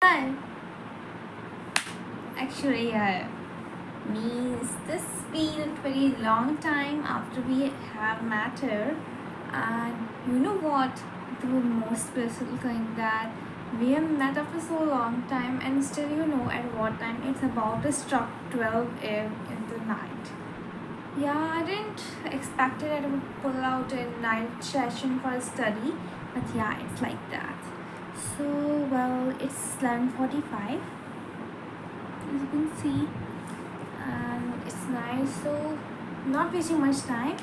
Hi. Actually, means this been a very long time after we have met her, and you know what? The most special thing that we have met after so long time, and still you know at what time it's about to struck 12 a.m. in the night. Yeah, I didn't expect it. I would pull out a night session for a study, but yeah, it's like that. So well, it's 11:45 as you can see, and it's nice, so not wasting much time.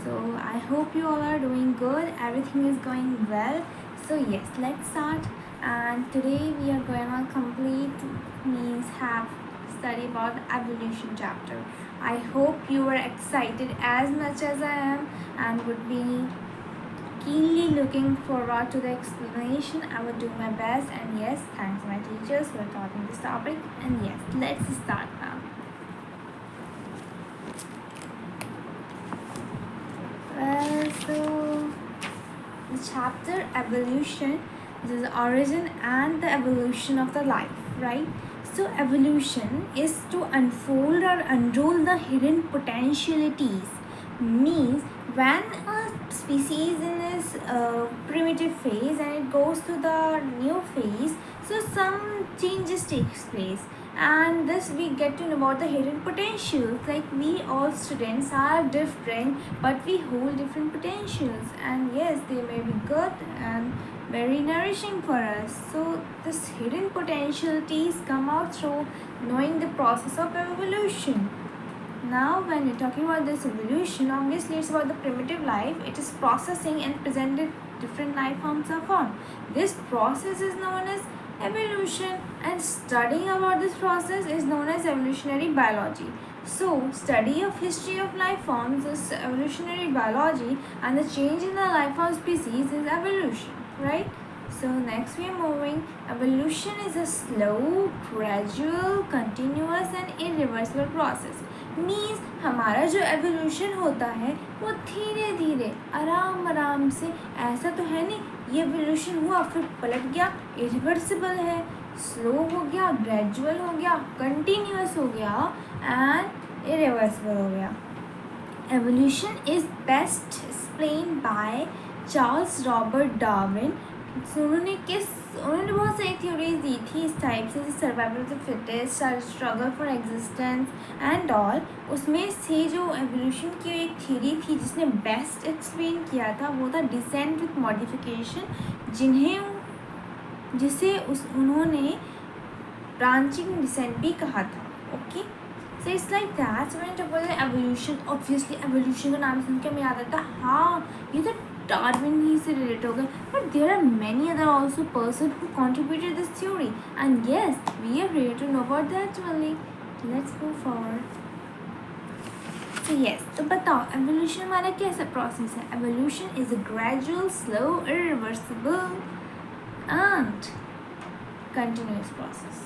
So I hope you all are doing good, everything is going well. So yes, let's start. And today we are going to complete means have study about the evolution chapter. I hope you are excited as much as I am and would be keenly looking forward to the explanation. I will do my best, and yes, thanks to my teachers who have taught me this topic. And yes, let's start now. So the chapter evolution is the origin and the evolution of the life, right? So evolution is to unfold or unroll the hidden potentialities. Means when a species in its primitive phase and it goes to the new phase, so some changes takes place, and this we get to know about the hidden potentials. Like we all students are different, but we hold different potentials, and yes, they may be good and very nourishing for us. So this hidden potentialities come out through knowing the process of evolution. Now, when we're talking about this evolution, obviously it's about the primitive life. It is processing and presented different life forms are formed. This process is known as evolution, and studying about this process is known as evolutionary biology. So, study of history of life forms is evolutionary biology, and the change in the life form species is evolution, right? So next we are moving. Evolution is a slow, gradual, continuous and irreversible process. Means हमारा जो evolution होता है वो धीरे धीरे आराम आराम से, ऐसा तो है नहीं ये एवोल्यूशन हुआ फिर पलट गया, इरिवर्सिबल है, स्लो हो गया, ग्रेजुअल हो गया, कंटिन्यूस हो गया एंड इरिवर्सिबल हो गया. Evolution is best explained by Charles Robert Darwin. उन्होंने बहुत सारी थ्योरीज दी थी इस टाइप से, survival of the fittest, struggle for existence and all. उसमें से जो एवोल्यूशन की एक थ्योरी थी जिसने बेस्ट एक्सप्लेन किया था वो था डिसेंट विथ मॉडिफिकेशन, जिसे उन्होंने ब्रांचिंग डिसेंट भी कहा था. Okay, so it's like that. So मैंने जब बोला एवोल्यूशन, ऑब्वियसली एवोल्यूशन का नाम सुन के हमें याद आता है हाँ ये तो डार्विन ही से रिलेट हो गए, but there are many other also person who contributed this theory, and yes we are ready to know about that only. Let's move forward. तो यस, तो बताओ एवोल्यूशन हमारा कैसा प्रोसेस है. Evolution is a gradual, slow, irreversible and continuous process.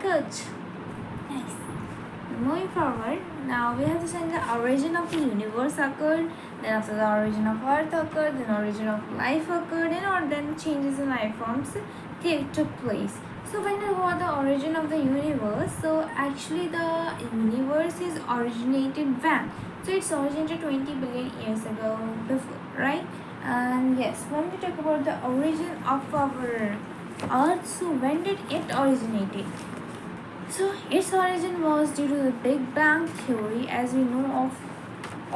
Good. Nice. Moving forward, now we have to say the origin of the universe occurred, then after the origin of earth occurred, then origin of life occurred, and then changes in life forms took place. So when we about the origin of the universe, so actually the universe is originated when? So it's originated 20 billion years ago before, right? And yes, when we talk about the origin of our Earth, so when did it originated? So its origin was due to the Big Bang theory, as we know of,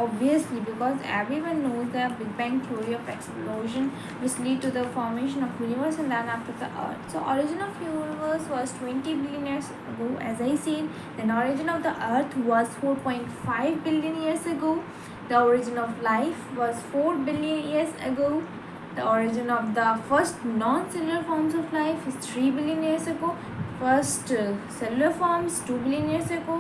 obviously, because everyone knows the Big Bang theory of explosion which lead to the formation of universe and then after the Earth. So origin of universe was 20 billion years ago, as I said. Then origin of the Earth was 4.5 billion years ago. The origin of life was 4 billion years ago. The origin of the first non-cellular forms of life is 3 billion years ago. First cellular forms 2 billion years ago.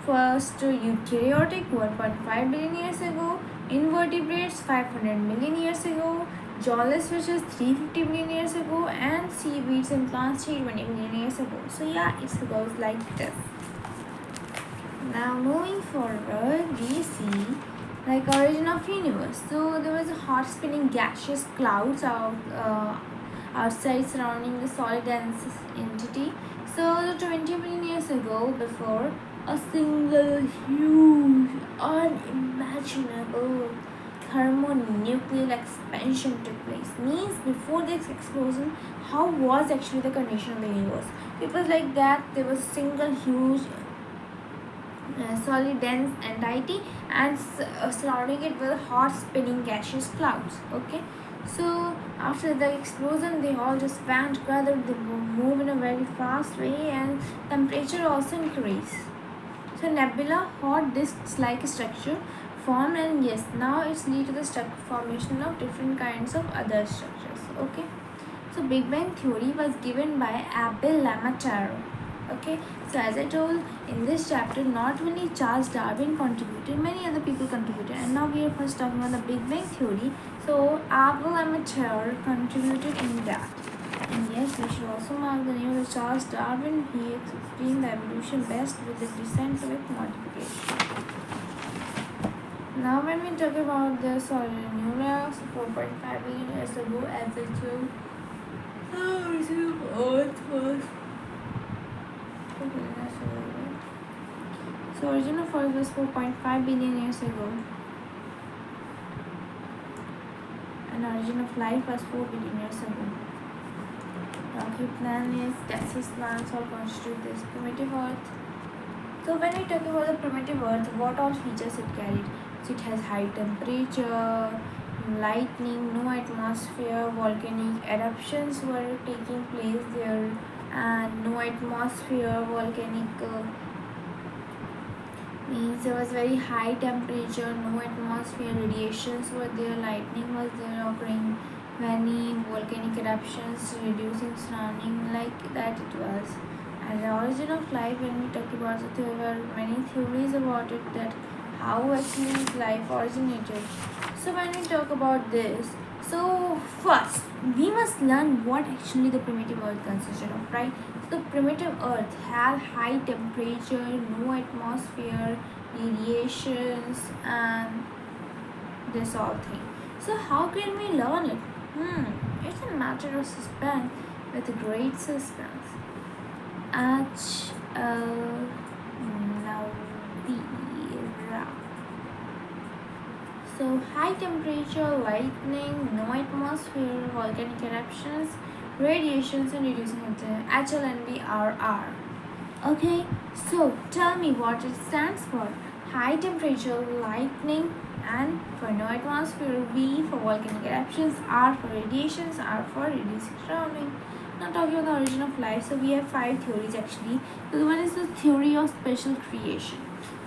First eukaryotic 1.5 billion years ago. Invertebrates 500 million years ago. Jawless fishes 350 million years ago. And seaweeds and plants 320 million years ago. So yeah, it goes like this. Now moving forward, we see origin of universe. So there was a hot spinning gaseous clouds out outside surrounding the solid dense entity. So 20 million years ago, before a single huge, unimaginable thermonuclear expansion took place. Means before this explosion, how was actually the condition of the universe? It was like that there was a single huge solid dense entity and surrounding it were hot spinning gaseous clouds. Okay, so after the explosion they all just band together, they move in a very fast way and temperature also increased. So nebula, hot discs like structure formed, and yes, now it's lead to the formation of different kinds of other structures. Okay, so Big Bang theory was given by Abel Lamataro. Okay, so as I told in this chapter, not only Charles Darwin contributed, many other people contributed, and now we are first talking about the Big Bang theory. So Abel Lamataro contributed in that. And yes, we should also mark the name of Charles Darwin. He explained the evolution best with the descent with modification. Now when we talk about the solar nucleus 4.5 billion years ago, as I told, Earth was. So origin of Earth was 4.5 billion years ago, and origin of life was 4 billion years ago. Rocky planets, gaseous planets all constitute this primitive Earth. So when we talk about the primitive Earth, what all features it carried? So it has high temperature, lightning, no atmosphere, volcanic eruptions were taking place there, and no atmosphere, volcanic means there was very high temperature, no atmosphere, radiations were there, lightning was there occurring, many volcanic eruptions reducing surrounding, like that it was. And the origin of life, when we talk about it, there were many theories about it, that how actually life originated. So when we talk about this, so first we must learn what actually the primitive earth consisted of, right? So the primitive earth had high temperature, no atmosphere, radiations, and this all thing. So how can we learn it? It's a matter of suspense with great suspense. So high temperature, lightning, no atmosphere, volcanic eruptions, radiations, and reducing HLNBRR. Okay, so tell me what it stands for. High temperature, lightning, and for no atmosphere, V for volcanic eruptions, R for radiations, R for reducing surrounding. Now talking about the origin of life, so we have 5 theories actually. So one is the theory of special creation.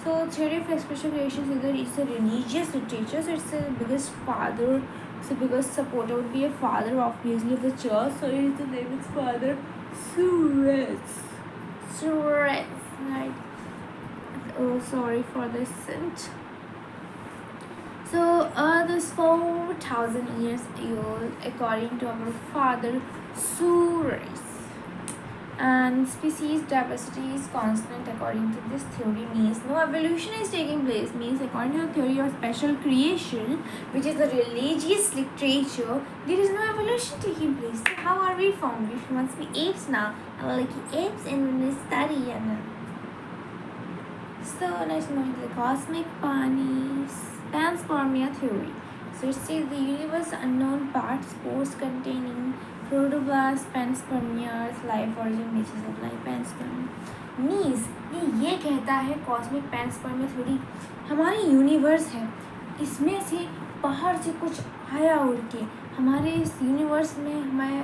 So theory of special creation is either it's a religious literature, so it's the biggest father, so biggest supporter would be a father obviously of the church, so his name is Father Suarez. Right. Oh, sorry for the scent. So Earth is 4,000 years old according to our Father Suarez. And species diversity is constant according to this theory, means no evolution is taking place, means according to the theory of special creation, which is the religious literature, there is no evolution taking place. So how are we formed? We must be apes now, like apes in this study. And so let's move into the cosmic panspermia theory. So it says the universe unknown parts, spores containing protoplast panspermia's life origin basis of life panspermia means ये कहता है cosmic panspermia theory हमारी universe है, इसमें से बाहर से कुछ आया उड़ के हमारे इस यूनिवर्स में हमारे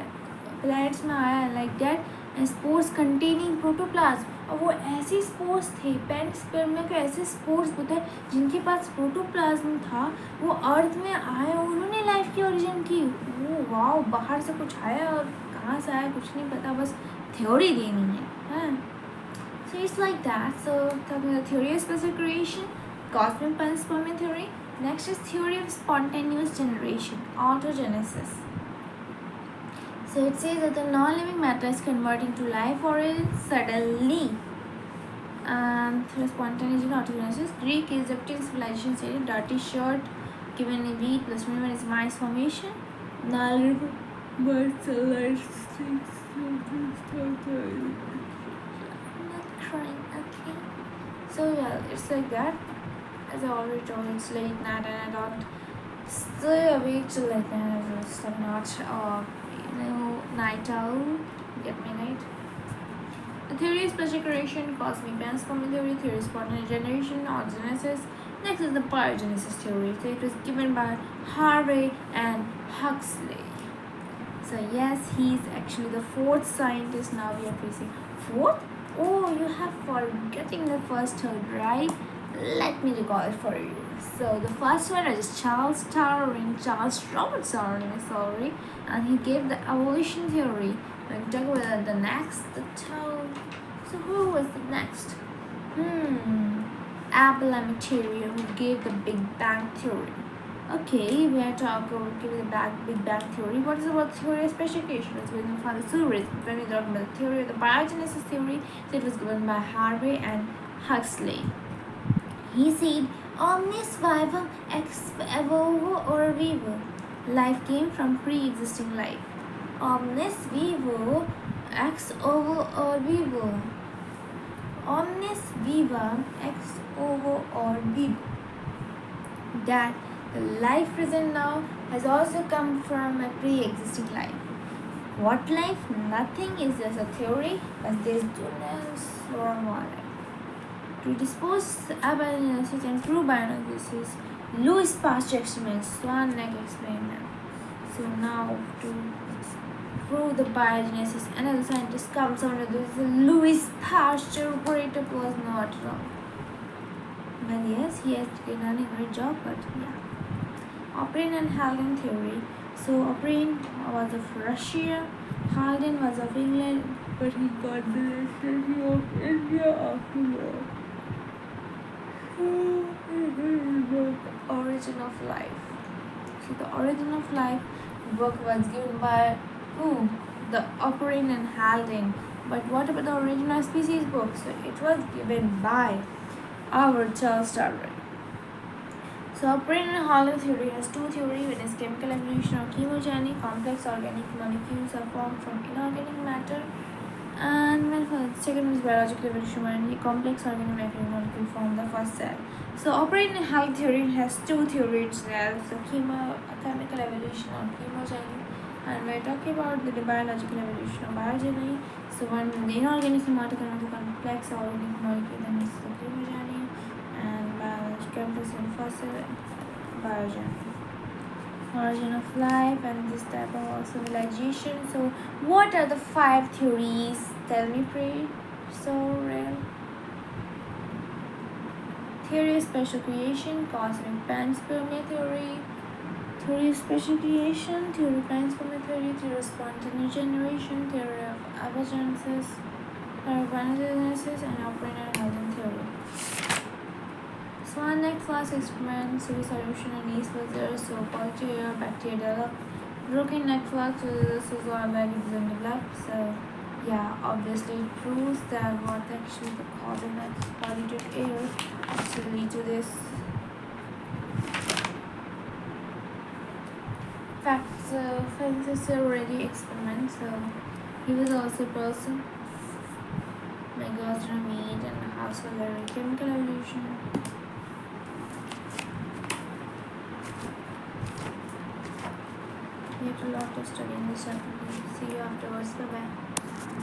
प्लैनेट्स में आया, like that spores containing protoplasm, और वो ऐसे स्पोर्स थे, पेंसपर्मिया के ऐसे स्पोर्स होते हैं जिनके पास प्रोटोप्लाज्म था, वो अर्थ में आए और उन्होंने लाइफ की ओरिजिन की। वो वाओ, बाहर से कुछ आया और कहाँ से आया कुछ नहीं पता, बस थ्योरी देनी है। So it's like that. So talking about theory of special creation, cosmic panspermia theory. Next is theory of spontaneous generation, autogenesis. So it says that the non-living matter is converting to life origin suddenly. And through spontaneous autogenesis, Greek Egyptian civilization said dirty shirt given a wheat plus women is mice formation. Null But the light sticks not crying, okay? So yeah, it's like that. As I already told, it's late night and I don't stay awake till late night. I just am not, night owl. Get me right? The theory is special creation, cosmic panspermia theory, theory of spontaneous generation, orthogenesis. Next is the biogenesis theory. So it was given by Harvey and Huxley. So yes, he's actually the fourth scientist. Now we are facing fourth. Oh, you have forgetting the first third, right? Let me recall it for you. So the first one is Charles Robert Darwin, sorry, and he gave the evolution theory. When we talk about the next, the town. So who was the next? Abel Amatera, who gave the Big Bang theory. Okay, we are talking about giving the Big Bang theory. What is about theory of special creation? It's given by the theories. When we talk about the theory of the biogenesis theory, so it was given by Harvey and Huxley. He said, omnis vivum ex evovo or vivo. Life came from pre-existing life. Omnis vivo ex ovo or vivo. Omnis vivum ex ovo or vivo. That the life present now has also come from a pre-existing life. What life? Nothing is just a theory, but there's goodness or more. To dispose abiogenesis and prove biogenesis, Louis Pasteur experiments, Swan neck experiment. So now to prove the biogenesis, another scientist comes under this Louis Pasteur operator was not wrong. But yes, he has done a great job, but yeah. Oparin and Haldane theory. So Oparin was of Russia, Haldane was of England, but he got the nationality of India afterwards. Origin of life. So the origin of life book was given by the Oparin and Haldane. But what about the origin of species book? So it was given by our Charles Darwin. So Oparin and Haldane theory has two theories. One is chemical evolution or chemogeny. Complex organic molecules are formed from inorganic matter. And when second is biological evolution, when the complex organic molecule form the first cell. So Oparin and Haldane theory has two theories itself. So chemical evolution or chemogeny. And we're talking about the biological evolution or biogeny. So when the inorganic matter converts to complex organic molecule, then it's the chemogeny. And biological evolution first biogeny. Origin of life and this type of civilization. So what are the 5 theories? Tell me, pray. So real. Theory of special creation, cosmic panspermia theory, theory of special creation, theory of panspermia theory, theory of spontaneous generation, theory of abiogenesis, and Oparin and Haldane theory. Swan neck flask experiment, so solution and yeast was there, so culture bacteria develop. Broken neck flask was so bag didn't develop. So yeah, obviously it proves that what actually the carbon that's polluted air actually lead to this. Facts Francis already experiment, so he was also a person. My girls don't meet and the house was very chemical evolution. We have a lot to study in this chapter. See you afterwards. Bye bye.